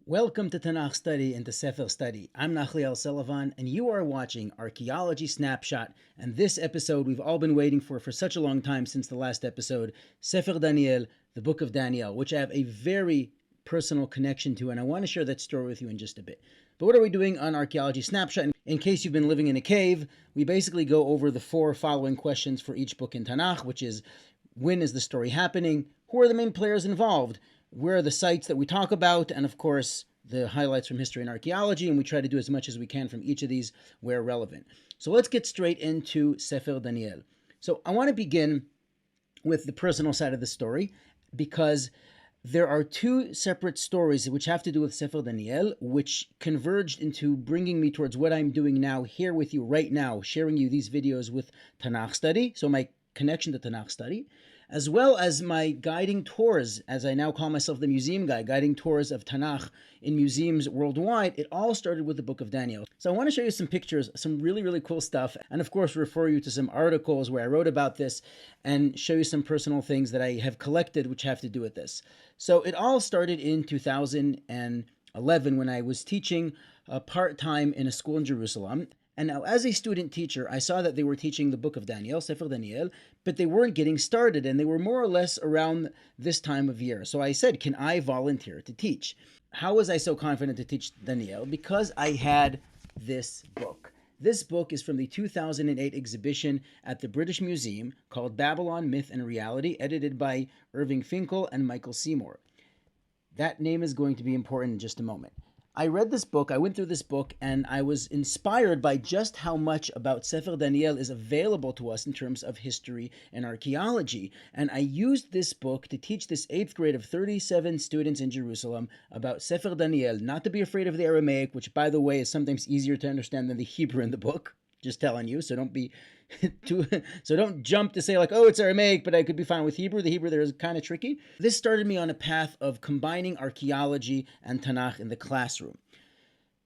Welcome to Tanach Study and to Sefer Study. I'm Nachliel Selavan, and you are watching Archaeology Snapshot. And this episode we've all been waiting for such a long time since the last episode, Sefer Daniel, the Book of Daniel, which I have a very personal connection to, and I want to share that story with you in just a bit. But what are we doing on Archaeology Snapshot? In case you've been living in a cave, we basically go over the four following questions for each book in Tanakh, which is, when is the story happening? Who are the main players involved? Where are the sites that we talk about? And of course, the highlights from history and archaeology. And we try to do as much as we can from each of these where relevant. So let's get straight into Sefer Daniel. So I want to begin with the personal side of the story because there are two separate stories which have to do with Sefer Daniel, which converged into bringing me towards what I'm doing now here with you right now, sharing you these videos with Tanach Study, so my connection to Tanach Study, as well as my guiding tours, as I now call myself the museum guy, guiding tours of Tanakh in museums worldwide. It all started with the Book of Daniel. So I want to show you some pictures, some really, really cool stuff, and of course refer you to some articles where I wrote about this and show you some personal things that I have collected which have to do with this. So it all started in 2011 when I was teaching part-time in a school in Jerusalem. And now, as a student teacher, I saw that they were teaching the Book of Daniel, Sefer Daniel, but they weren't getting started, and they were more or less around this time of year. So I said, can I volunteer to teach? How was I so confident to teach Daniel? Because I had this book. This book is from the 2008 exhibition at the British Museum called Babylon, Myth and Reality, edited by Irving Finkel and Michael Seymour. That name is going to be important in just a moment. I read this book, I went through this book, and I was inspired by just how much about Sefer Daniel is available to us in terms of history and archaeology. And I used this book to teach this 8th grade of 37 students in Jerusalem about Sefer Daniel, not to be afraid of the Aramaic, which, by the way, is sometimes easier to understand than the Hebrew in the book. Just telling you, so don't be so don't jump to say like, oh, it's Aramaic, but I could be fine with Hebrew. The Hebrew there is kind of tricky. This started me on a path of combining archaeology and Tanakh in the classroom.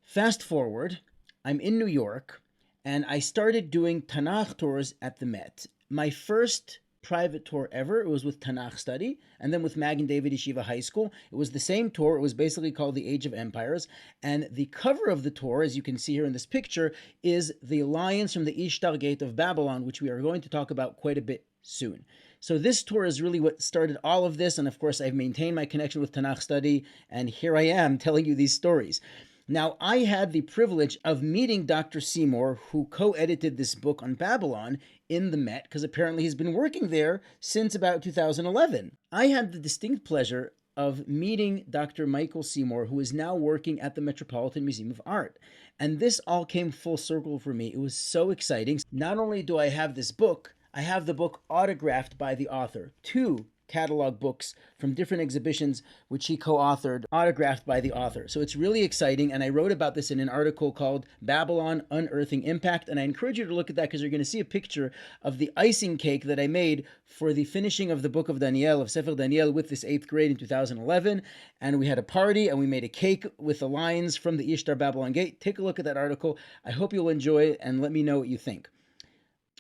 Fast forward, I'm in New York, and I started doing Tanakh tours at the Met. My first private tour ever, it was with Tanach Study, and then with Magen David Yeshiva High School. It was the same tour. It was basically called The Age of Empires, and the cover of the tour, as you can see here in this picture, is the lions from the Ishtar Gate of Babylon, which we are going to talk about quite a bit soon. So this tour is really what started all of this, and of course I've maintained my connection with Tanach Study, and here I am telling you these stories. Now, I had the privilege of meeting Dr. Seymour, who co-edited this book on Babylon in the Met, because apparently he's been working there since about 2011. I had the distinct pleasure of meeting Dr. Michael Seymour, who is now working at the Metropolitan Museum of Art. And this all came full circle for me. It was so exciting. Not only do I have this book, I have the book autographed by the author. 2 catalog books from different exhibitions which he co-authored, autographed by the author. So it's really exciting, and I wrote about this in an article called Babylon Unearthing Impact, and I encourage you to look at that because you're going to see a picture of the icing cake that I made for the finishing of the Book of Daniel, of Sefer Daniel, with this 8th grade in 2011, and we had a party, and we made a cake with the lions from the Ishtar Babylon Gate. Take a look at that article. I hope you'll enjoy it, and let me know what you think.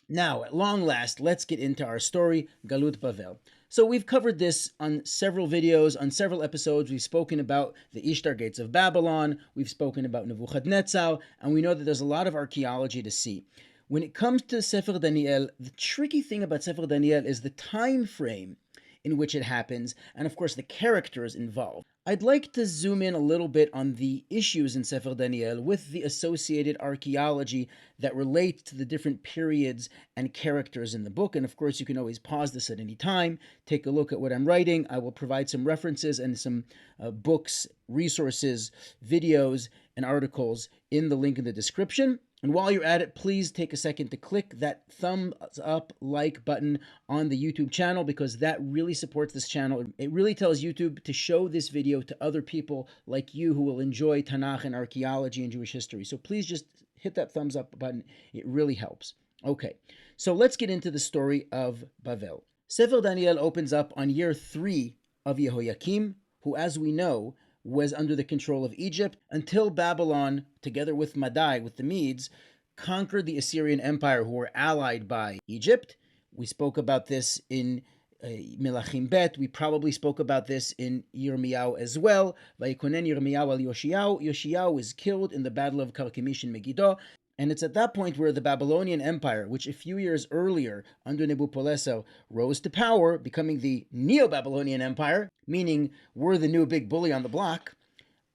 Now, at long last, let's get into our story, Galut Bavel. So we've covered this on several videos, on several episodes. We've spoken about the Ishtar Gates of Babylon. We've spoken about Nebuchadnezzar, and we know that there's a lot of archaeology to see. When it comes to Sefer Daniel, the tricky thing about Sefer Daniel is the time frame in which it happens, and of course the characters involved. I'd like to zoom in a little bit on the issues in Sefer Daniel with the associated archaeology that relate to the different periods and characters in the book. And of course, you can always pause this at any time, take a look at what I'm writing. I will provide some references and some books, resources, videos, and articles in the link in the description. And while you're at it, please take a second to click that thumbs up like button on the YouTube channel, because that really supports this channel. It really tells YouTube to show this video to other people like you who will enjoy Tanakh and archaeology and Jewish history. So please just hit that thumbs up button. It really helps. Okay, so let's get into the story of Bavel. Sefer Daniel opens up on year 3 of Yehoiakim, who, as we know, was under the control of Egypt until Babylon, together with Madai, with the Medes, conquered the Assyrian Empire, who were allied by Egypt. We spoke about this in Melachim Bet. We probably spoke about this in Yirmiyahu as well. Vayikonen Yirmiyahu al Yoshiyahu. Yoshiyahu is killed in the Battle of Karkemish in Megiddo. And it's at that point where the Babylonian Empire, which a few years earlier, under Nebuchadnezzar, rose to power, becoming the Neo-Babylonian Empire, meaning we're the new big bully on the block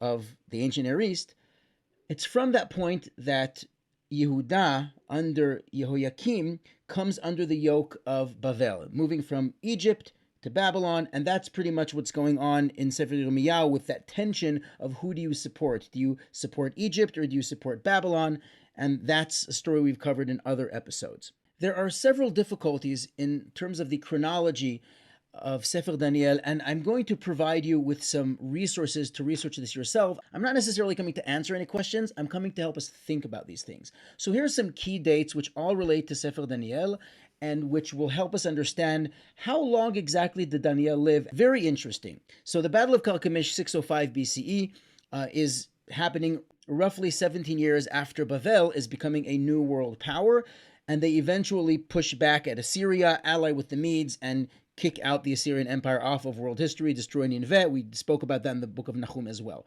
of the ancient Near East. It's from that point that Yehuda, under Yehoiakim, comes under the yoke of Bavel, moving from Egypt to Babylon, and that's pretty much what's going on in Sefer Yirmiyahu with that tension of who do you support? Do you support Egypt or do you support Babylon? And that's a story we've covered in other episodes. There are several difficulties in terms of the chronology of Sefer Daniel, and I'm going to provide you with some resources to research this yourself. I'm not necessarily coming to answer any questions. I'm coming to help us think about these things. So here's some key dates which all relate to Sefer Daniel and which will help us understand how long exactly did Daniel live. Very interesting. So the Battle of Karkemish, 605 BCE, is happening roughly 17 years after Bavel is becoming a new world power, and they eventually push back at Assyria, ally with the Medes, and kick out the Assyrian Empire off of world history, destroy Nineveh. We spoke about that in the book of Nahum as well.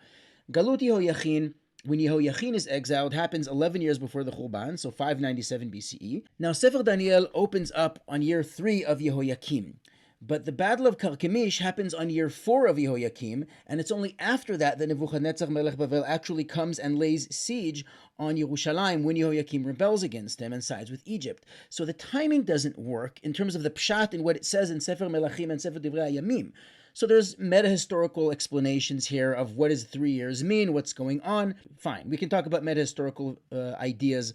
Galut Yehoiachin, when Yehoiachin is exiled, happens 11 years before the Churban, so 597 BCE. Now, Sefer Daniel opens up on year 3 of Yehoiakim. But the Battle of Karkemish happens on year 4 of Yehoiakim, and it's only after that that Nebuchadnezzar Melech Bavel actually comes and lays siege on Yerushalayim when Yehoiakim rebels against him and sides with Egypt. So the timing doesn't work in terms of the pshat and what it says in Sefer Melachim and Sefer Divrei Hayamim. So there's meta-historical explanations here of what does 3 years mean, what's going on. Fine, we can talk about meta-historical ideas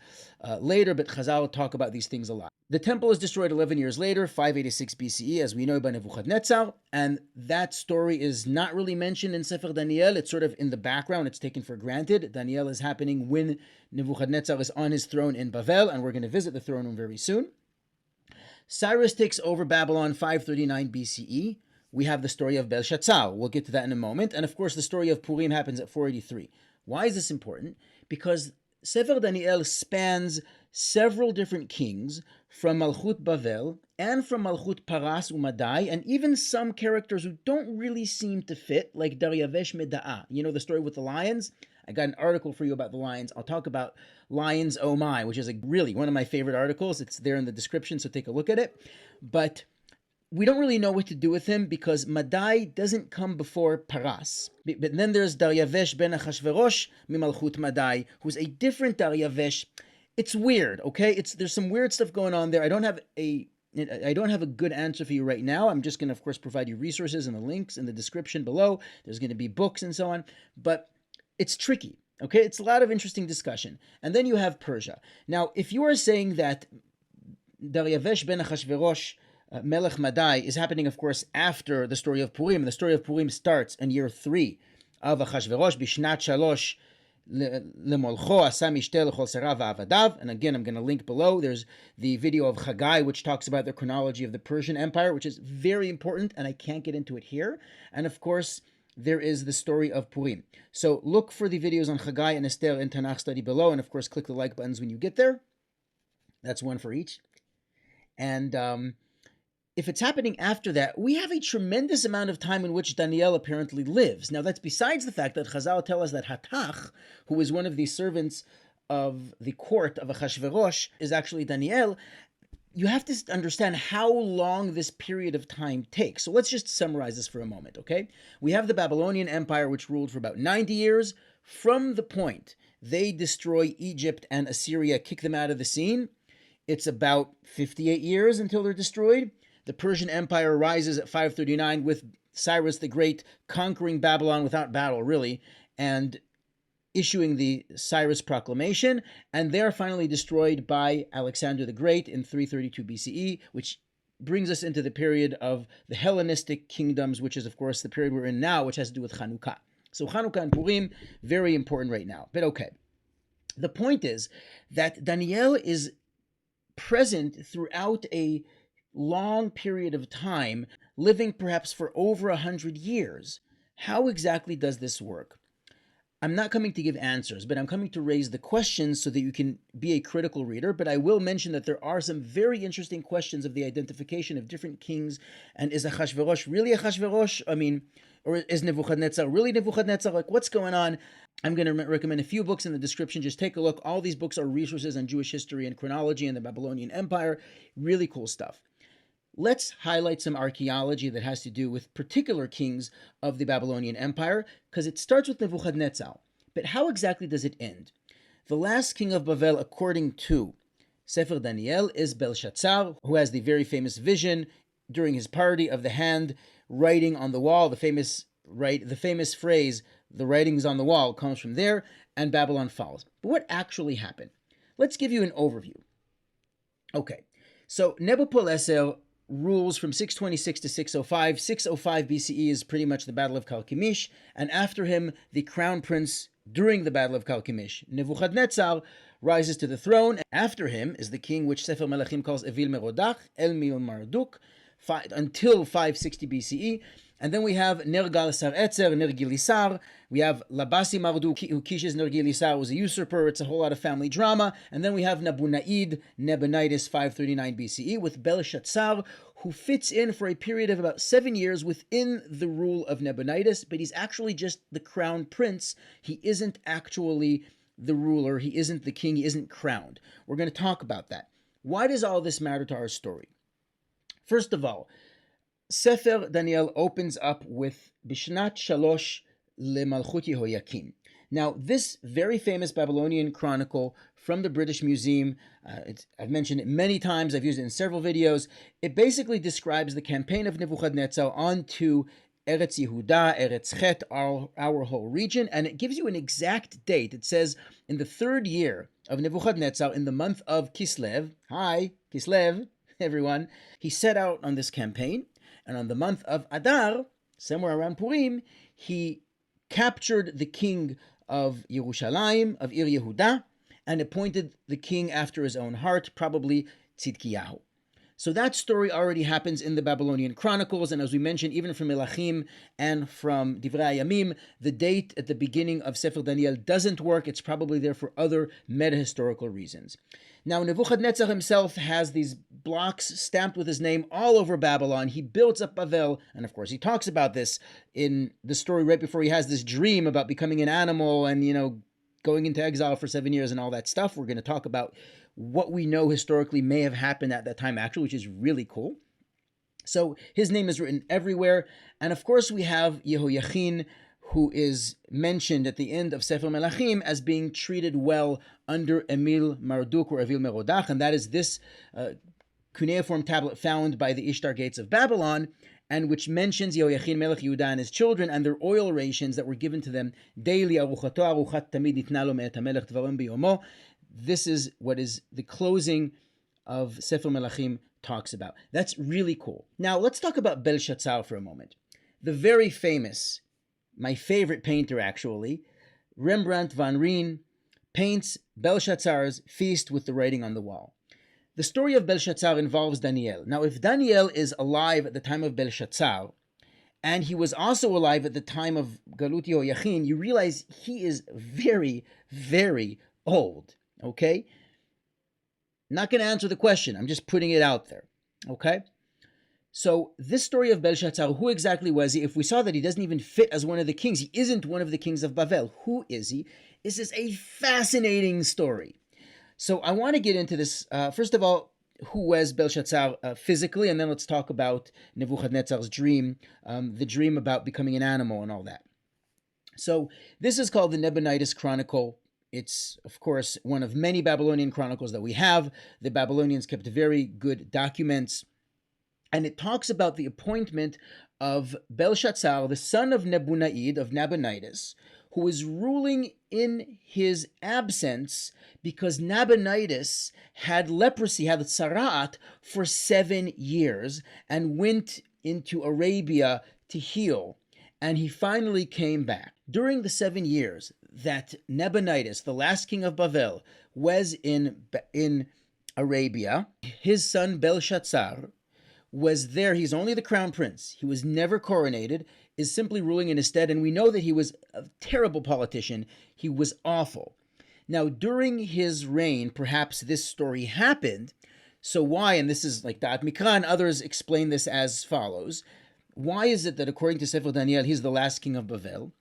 later, but Chazal talk about these things a lot. The temple is destroyed 11 years later, 586 BCE, as we know, by Nebuchadnezzar, and that story is not really mentioned in Sefer Daniel. It's sort of in the background. It's taken for granted. Daniel is happening when Nebuchadnezzar is on his throne in Bavel, and we're going to visit the throne room very soon. Cyrus takes over Babylon, 539 BCE. We have the story of Belshazzar. We'll get to that in a moment. And of course, the story of Purim happens at 483. Why is this important? Because Sefer Daniel spans several different kings from Malchut Bavel and from Malchut Paras Umadai, and even some characters who don't really seem to fit, like Daryavesh Meda'ah. You know the story with the lions? I got an article for you about the lions. I'll talk about Lions Oh My, which is really one of my favorite articles. It's there in the description, so take a look at it. But we don't really know what to do with him because Madai doesn't come before Paras. But then there's Daryavesh ben Achashverosh Mimalchut Madai, who's a different Daryavesh. It's weird, okay? There's some weird stuff going on there. I don't have a good answer for you right now. I'm just going to, of course, provide you resources and the links in the description below. There's going to be books and so on. But it's tricky, okay? It's a lot of interesting discussion. And then you have Persia. Now, if you are saying that Daryavesh ben Achashverosh Melech Madai is happening, of course, after the story of Purim. The story of Purim starts in year 3 of Achashverosh, Bishnat Shalosh Lemolcho Asa Mishte Lechol Sarav Va'avadav. And again, I'm going to link below. There's the video of Haggai, which talks about the chronology of the Persian Empire, which is very important, and I can't get into it here. And of course, there is the story of Purim. So look for the videos on Haggai and Esther in Tanach Study below, and of course, click the like buttons when you get there. That's one for each. And if it's happening after that, we have a tremendous amount of time in which Daniel apparently lives. Now, that's besides the fact that Chazal tell us that Hatach, who is one of the servants of the court of Achashverosh, is actually Daniel. You have to understand how long this period of time takes. So let's just summarize this for a moment, okay? We have the Babylonian Empire, which ruled for about 90 years. From the point they destroy Egypt and Assyria, kick them out of the scene, it's about 58 years until they're destroyed. The Persian Empire rises at 539 with Cyrus the Great conquering Babylon without battle, really, and issuing the Cyrus Proclamation, and they're finally destroyed by Alexander the Great in 332 BCE, which brings us into the period of the Hellenistic kingdoms, which is, of course, the period we're in now, which has to do with Hanukkah. So Hanukkah and Purim, very important right now. But okay, the point is that Daniel is present throughout a long period of time, living perhaps for over 100 years. How exactly does this work? I'm not coming to give answers, but I'm coming to raise the questions so that you can be a critical reader. But I will mention that there are some very interesting questions of the identification of different kings. And is Achashverosh really Achashverosh? I mean, or is Nebuchadnezzar really Nebuchadnezzar? Like, what's going on? I'm going to recommend a few books in the description. Just take a look. All these books are resources on Jewish history and chronology and the Babylonian Empire. Really cool stuff. Let's highlight some archaeology that has to do with particular kings of the Babylonian Empire, because it starts with Nebuchadnezzar. But how exactly does it end? The last king of Babel, according to Sefer Daniel, is Belshazzar, who has the very famous vision during his party of the hand writing on the wall. The famous phrase, "the writings on the wall," comes from there, and Babylon falls. But what actually happened? Let's give you an overview. Okay, so Nebuchadnezzar rules from 626 to 605. 605 BCE is pretty much the Battle of Carchemish, and after him, the crown prince during the Battle of Carchemish, Nebuchadnezzar, rises to the throne. After him is the king which Sefer Melachim calls Evil Merodach, Elmil Marduk, until 560 BCE. And then we have Nergal Saretzer, Nergilisar. We have Labasi Marduk, who Kish's Nergilisar was a usurper. It's a whole lot of family drama. And then we have Nabunaid, Nabonidus, 539 BCE, with Belshazzar, who fits in for a period of about 7 years within the rule of Nabonidus, but he's actually just the crown prince. He isn't actually the ruler. He isn't the king. He isn't crowned. We're going to talk about that. Why does all this matter to our story? First of all, Sefer Daniel opens up with Bishnat Shalosh LeMalchut Yehoyakim. Now, this very famous Babylonian chronicle from the British Museum, I've mentioned it many times, I've used it in several videos. It basically describes the campaign of Nebuchadnezzar onto Eretz Yehuda, Eretz Chet, our whole region, and it gives you an exact date. It says, in the 3rd year of Nebuchadnezzar, in the month of Kislev, hi, Kislev, everyone, he set out on this campaign. And on the month of Adar, somewhere around Purim, he captured the king of Yerushalayim, of Ir Yehuda, and appointed the king after his own heart, probably Tzidkiyahu. So that story already happens in the Babylonian Chronicles, and as we mentioned, even from Melachim and from Divrei Hayamim, the date at the beginning of Sefer Daniel doesn't work. It's probably there for other meta-historical reasons. Now, Nebuchadnezzar himself has these blocks stamped with his name all over Babylon. He builds up Bavel, and of course he talks about this in the story right before he has this dream about becoming an animal and, going into exile for 7 years and all that stuff. We're going to talk about what we know historically may have happened at that time, actually, which is really cool. So his name is written everywhere. And of course, we have Yehoiachin, who is mentioned at the end of Sefer Melachim as being treated well under Emil Marduk or Evil Merodach. And that is this cuneiform tablet found by the Ishtar Gates of Babylon, and which mentions Yehoiachin Melech Yehuda and his children and their oil rations that were given to them daily. Aruchato aruchat tamid nitna lo me'et hamelech dvarim biyomo. This is what is the closing of Sefer Melachim talks about. That's really cool. Now, let's talk about Belshazzar for a moment. The very famous, my favorite painter actually, Rembrandt van Rijn, paints Belshazzar's feast with the writing on the wall. The story of Belshazzar involves Daniel. Now, if Daniel is alive at the time of Belshazzar, and he was also alive at the time of Galut Yehoiachin, you realize he is very, very old. Okay? Not going to answer the question. I'm just putting it out there. Okay? So this story of Belshazzar, who exactly was he? If we saw that he doesn't even fit as one of the kings, he isn't one of the kings of Bavel. Who is he? This is a fascinating story. So I want to get into this. First of all, who was Belshazzar physically, and then let's talk about Nebuchadnezzar's dream, the dream about becoming an animal and all that. So this is called the Nabonidus Chronicle. It's, of course, one of many Babylonian chronicles that we have. The Babylonians kept very good documents. And it talks about the appointment of Belshazzar, the son of Nebunaid, of Nabonidus, who was ruling in his absence because Nabonidus had leprosy, had tzaraat, for 7 years and went into Arabia to heal. And he finally came back. During the 7 years that Nabonidus, the last king of Bavel, was in Arabia, his son Belshazzar was there. He's only the crown prince. He was never coronated. is simply ruling in his stead, and we know that he was a terrible politician. He was awful. Now, during his reign, perhaps this story happened. So why, and this is like Da'at Mikra, and others explain this as follows. Why is it that according to Sefer Daniel, he's the last king of Bavel?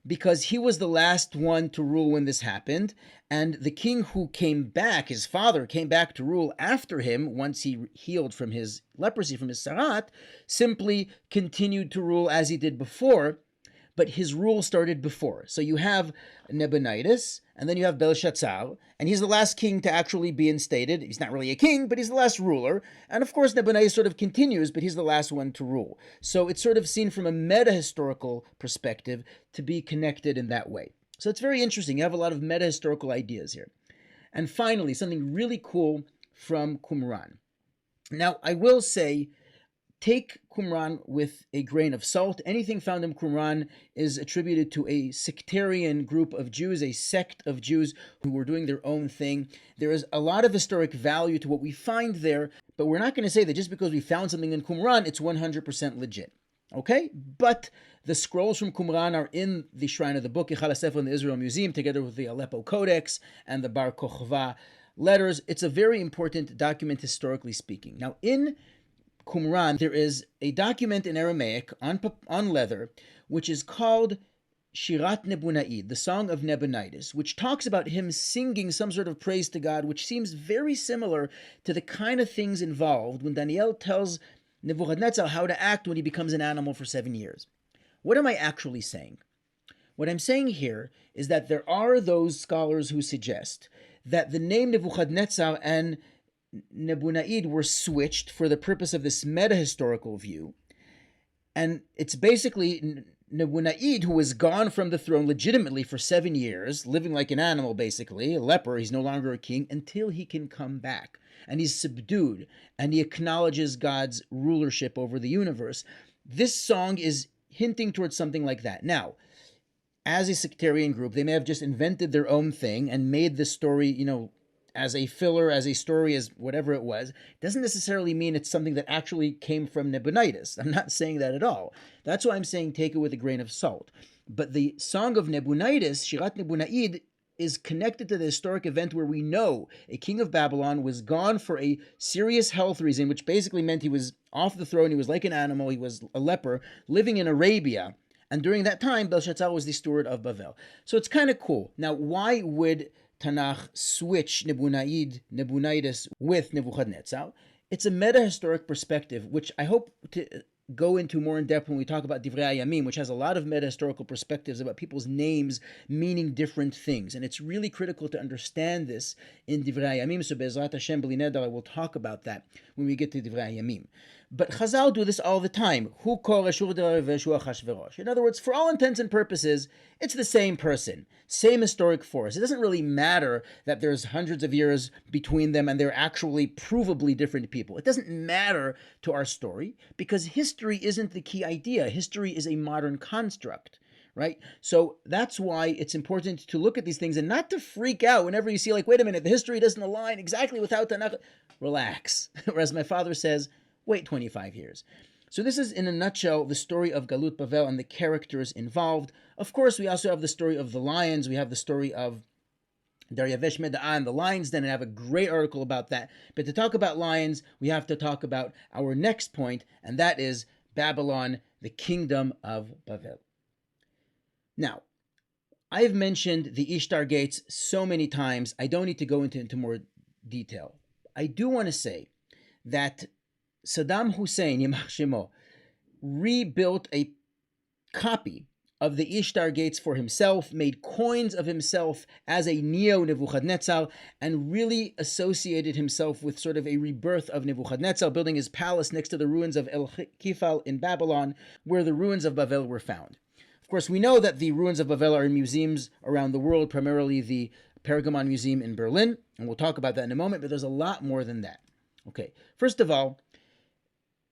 Because he was the last one to rule when this happened, and the king who came back, his father, came back to rule after him once he healed from his leprosy, from his sarat, simply continued to rule as he did before, but his rule started before. So you have Nebuchadnezzar, and then you have Belshazzar, and he's the last king to actually be instated. He's not really a king, but he's the last ruler. And of course, Nebuchadnezzar sort of continues, but he's the last one to rule. So it's sort of seen from a meta-historical perspective to be connected in that way. So it's very interesting. You have a lot of meta-historical ideas here. And finally, something really cool from Qumran. Now, I will say, take Qumran with a grain of salt. Anything found in Qumran is attributed to a sectarian group of Jews, a sect of Jews who were doing their own thing. There is a lot of historic value to what we find there, but we're not going to say that just because we found something in Qumran, it's 100% legit. Okay? But the scrolls from Qumran are in the Shrine of the Book, Echal HaSefer, in the Israel Museum, together with the Aleppo Codex and the Bar Kochva letters. It's a very important document, historically speaking. Now, in Qumran, there is a document in Aramaic on leather, which is called Shirat Nebunaid, the Song of Nebuchadnezzar, which talks about him singing some sort of praise to God, which seems very similar to the kind of things involved when Daniel tells Nebuchadnezzar how to act when he becomes an animal for 7 years. What am I actually saying? What I'm saying here is that there are those scholars who suggest that the name Nebuchadnezzar and Nebunaid were switched for the purpose of this meta-historical view. And it's basically Nebunaid, who was gone from the throne legitimately for 7 years, living like an animal basically, a leper. He's no longer a king until he can come back. And he's subdued, and he acknowledges God's rulership over the universe. This song is hinting towards something like that. Now, as a sectarian group, they may have just invented their own thing and made this story, as a filler, as a story, as whatever it was. It doesn't necessarily mean it's something that actually came from Nebuchadnezzar. I'm not saying that at all. That's why I'm saying take it with a grain of salt. But the Song of Nebuchadnezzar, Shirat Nebunaid, is connected to the historic event where we know a king of Babylon was gone for a serious health reason, which basically meant he was off the throne, he was like an animal, he was a leper, living in Arabia. And during that time, Belshazzar was the steward of Bavel. So it's kind of cool. Now, why would Tanakh switch Nebuchadnezzar with Nebuchadnezzar? It's a meta-historic perspective, which I hope to go into more in depth when we talk about Divrei Hayamim, which has a lot of meta-historical perspectives about people's names meaning different things. And it's really critical to understand this in Divrei Hayamim. So Be'ezrat Hashem B'li Neder, I will talk about that when we get to Divrei Hayamim. But Chazal do this all the time. In other words, for all intents and purposes, it's the same person, same historic force. It doesn't really matter that there's hundreds of years between them and they're actually provably different people. It doesn't matter to our story because history isn't the key idea. History is a modern construct, right? So that's why it's important to look at these things and not to freak out whenever you see, like, wait a minute, the history doesn't align exactly with how Tanakh. Relax. Or as my father says, wait 25 years. So this is, in a nutshell, the story of Galut Bavel and the characters involved. Of course, we also have the story of the lions. We have the story of Daryavesh Meda'ah and the lions. Then I have a great article about that. But to talk about lions, we have to talk about our next point, and that is Babylon, the kingdom of Bavel. Now, I've mentioned the Ishtar Gates so many times, I don't need to go into more detail. I do want to say that Saddam Hussein, Yimach Shemo, rebuilt a copy of the Ishtar Gates for himself, made coins of himself as a neo-Nebuchadnezzar, and really associated himself with sort of a rebirth of Nebuchadnezzar, building his palace next to the ruins of El Kifal in Babylon, where the ruins of Bavel were found. Of course, we know that the ruins of Bavel are in museums around the world, primarily the Pergamon Museum in Berlin, and we'll talk about that in a moment, but there's a lot more than that. Okay, first of all,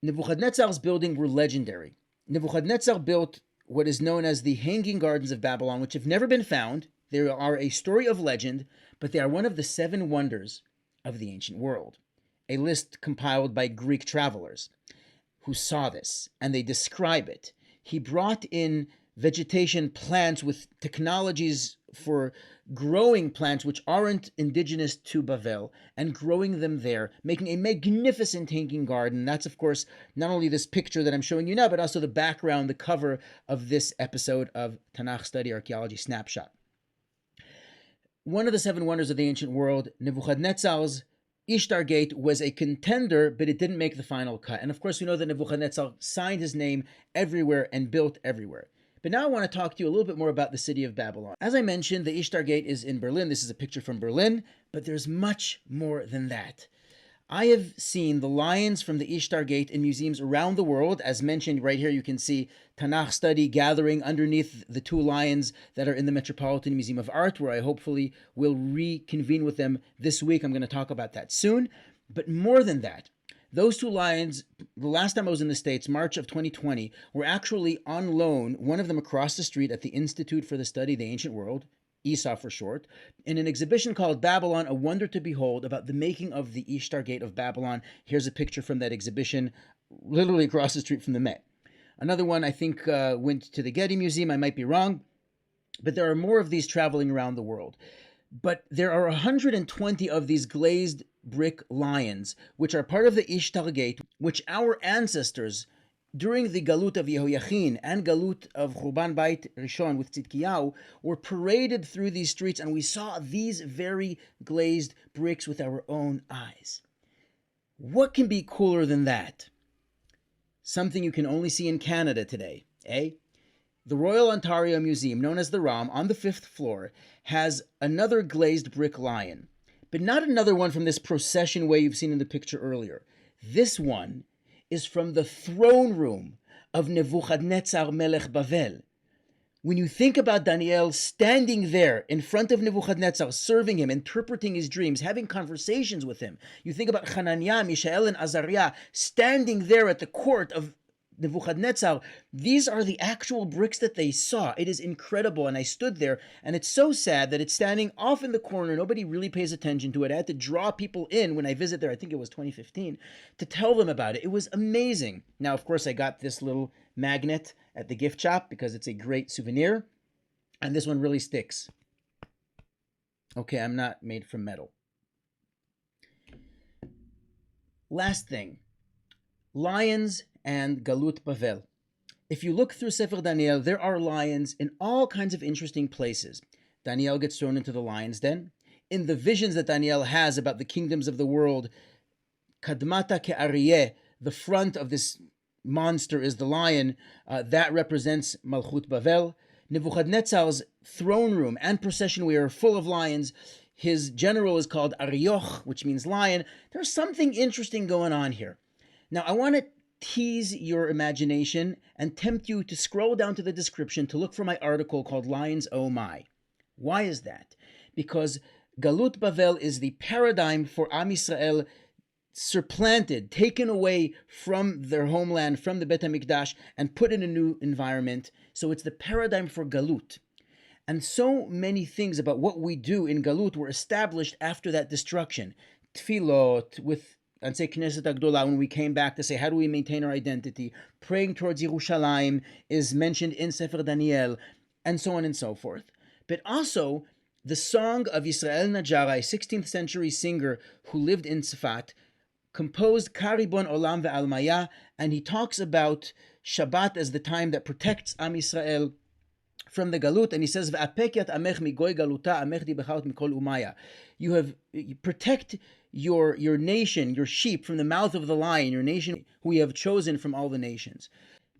Nebuchadnezzar's buildings were legendary. Nebuchadnezzar built what is known as the Hanging Gardens of Babylon, which have never been found. They are a story of legend, but they are one of the 7 wonders of the ancient world. A list compiled by Greek travelers who saw this, and they describe it. He brought in vegetation plants with technologies for growing plants which aren't indigenous to Bavel and growing them there, making a magnificent hanging garden. That's, of course, not only this picture that I'm showing you now, but also the background, the cover of this episode of Tanach Study, Archaeology Snapshot. One of the seven wonders of the ancient world, Nebuchadnezzar's Ishtar Gate, was a contender, but it didn't make the final cut. And of course, we know that Nebuchadnezzar signed his name everywhere and built everywhere. But now I want to talk to you a little bit more about the city of Babylon. As I mentioned, the Ishtar Gate is in Berlin. This is a picture from Berlin, but there's much more than that. I have seen the lions from the Ishtar Gate in museums around the world. As mentioned right here, you can see Tanach Study gathering underneath the two lions that are in the Metropolitan Museum of Art, where I hopefully will reconvene with them this week. I'm going to talk about that soon. But more than that, those two lions, the last time I was in the States, March of 2020, were actually on loan, one of them across the street at the Institute for the Study of the Ancient World, ESA for short, in an exhibition called Babylon, A Wonder to Behold, about the making of the Ishtar Gate of Babylon. Here's a picture from that exhibition, literally across the street from the Met. Another one, I think, went to the Getty Museum. I might be wrong, but there are more of these traveling around the world. But there are 120 of these glazed brick lions, which are part of the Ishtar Gate, which our ancestors, during the Galut of Yehoiachin and Galut of Churban Beit Rishon with Tzidkiyahu, were paraded through these streets, and we saw these very glazed bricks with our own eyes. What can be cooler than that? Something you can only see in Canada today, eh? The Royal Ontario Museum, known as the ROM, on the 5th floor, has another glazed brick lion, but not another one from this procession way you've seen in the picture earlier. This one is from the throne room of Nebuchadnezzar Melech Bavel. When you think about Daniel standing there in front of Nebuchadnezzar, serving him, interpreting his dreams, having conversations with him, you think about Hananiah, Mishael, and Azariah standing there at the court of Nebuchadnezzar. These are the actual bricks that they saw. It is incredible, and I stood there, and it's so sad that it's standing off in the corner. Nobody really pays attention to it. I had to draw people in when I visit there, I think it was 2015, to tell them about it. It was amazing. Now, of course, I got this little magnet at the gift shop because it's a great souvenir, and this one really sticks. Okay, I'm not made from metal. Last thing, lions and Galut Bavel. If you look through Sefer Daniel, there are lions in all kinds of interesting places. Daniel gets thrown into the lion's den. In the visions that Daniel has about the kingdoms of the world, Kadmata Ke'aryeh, the front of this monster is the lion. That represents Malchut Bavel. Nebuchadnezzar's throne room and processionway are full of lions. His general is called Arioch, which means lion. There's something interesting going on here. Now, I want to tease your imagination and tempt you to scroll down to the description to look for my article called Lions Oh My. Why is that? Because Galut Bavel is the paradigm for Am Yisrael supplanted, taken away from their homeland, from the Bet HaMikdash, and put in a new environment. So it's the paradigm for Galut. And so many things about what we do in Galut were established after that destruction. Tfilot, with and say Knesset Agdola, when we came back to say, how do we maintain our identity? Praying towards Yerushalayim is mentioned in Sefer Daniel, and so on and so forth. But also, the song of Yisrael Najara, a 16th century singer who lived in Tzfat, composed Karibon Olam Ve'almaya, and he talks about Shabbat as the time that protects Am Yisrael from the Galut, and he says, "Ve'apekyat amech migoy galuta amech di bechaut mikol umaya." You protect your nation, your sheep, from the mouth of the lion, your nation who we have chosen from all the nations.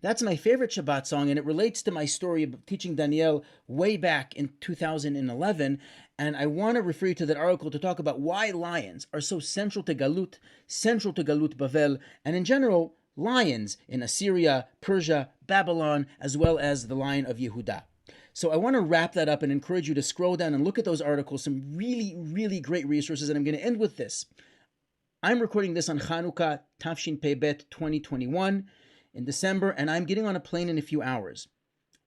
That's my favorite Shabbat song, and it relates to my story of teaching Daniel way back in 2011, and I want to refer you to that article to talk about why lions are so central to Galut Bavel, and in general, lions in Assyria, Persia, Babylon, as well as the lion of Yehuda. So I want to wrap that up and encourage you to scroll down and look at those articles, some really, really great resources. And I'm going to end with this. I'm recording this on Hanukkah, Tafshin Pei Bet 2021 in December, and I'm getting on a plane in a few hours.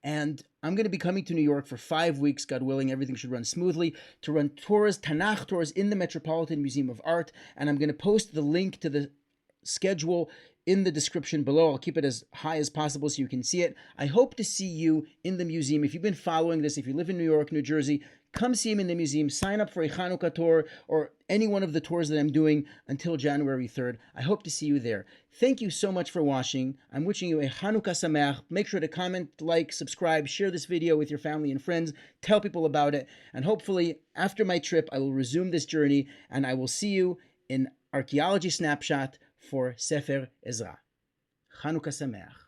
And I'm going to be coming to New York for 5 weeks, God willing, everything should run smoothly, to run tours, Tanach tours in the Metropolitan Museum of Art. And I'm going to post the link to the schedule in the description below. I'll keep it as high as possible so you can see it. I hope to see you in the museum. If you've been following this, if you live in New York, New Jersey, come see him in the museum. Sign up for a Hanukkah tour or any one of the tours that I'm doing until January 3rd. I hope to see you there. Thank you so much for watching. I'm wishing you a Hanukkah Sameach. Make sure to comment, like, subscribe, share this video with your family and friends. Tell people about it. And hopefully, after my trip, I will resume this journey and I will see you in Archaeology Snapshot for Sefer Ezra. Hanukkah Sameach.